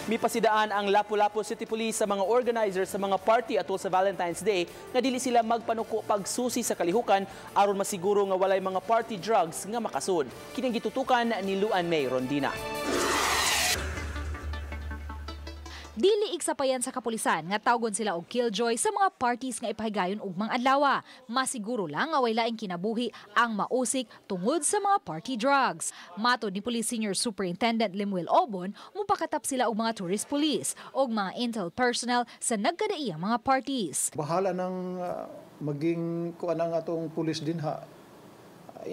Mipasidaan ang Lapu-Lapu City Police sa mga organizers sa mga party atol sa Valentine's Day nga dili sila magpanuko pagsusi sa kalihukan aron masiguro nga walay mga party drugs nga makasud. Kining gitutukan ni Luan May Rondina. Dili igsapayan sa kapolisan nga tawgon sila og killjoy sa mga parties nga ipahigayon ug mga adlaw. Masiguro lang nga way laing kinabuhi ang mausik tungod sa mga party drugs. Matod ni Police Senior Superintendent Limuel Obon, mupakatap sila og mga tourist police og mga intel personnel sa nagkadaiyang mga parties. Bahala ng maging kuan ang atong police din ha,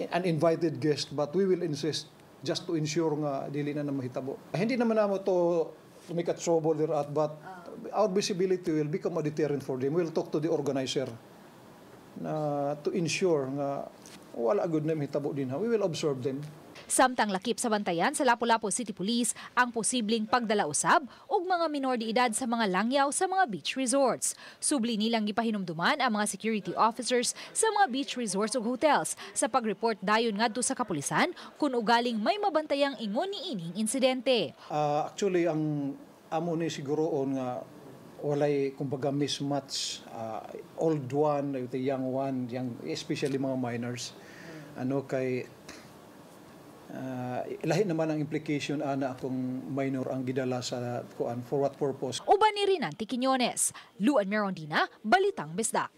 uninvited guest, but we will insist just to ensure nga dili na mahitabo. Hindi naman namo to to make a trouble there at, but our visibility will become a deterrent for them. We'll talk to the organizer to ensure nga wala good na mahitabo din ha. We will observe them. Samtang lakip sa bantayan sa Lapu-Lapu City Police ang posibleng pagdala usab og mga minor de edad sa mga langyaw sa mga beach resorts. Subli nilang gipahinumduman ang mga security officers sa mga beach resorts ug hotels sa pag-report dayon ngadto sa kapulisan kung ugaling may mabantayang ingon niining insidente. Actually ang amo ni siguroon nga walay kumbaga mismatch, old one, the young one, especially mga minors. Kay lahi naman ang implication ana akong minor ang gidala sa kuan, for what purpose. Uban ni Rinanti Quiñones, Luan May Rondina, Balitang Bisdak.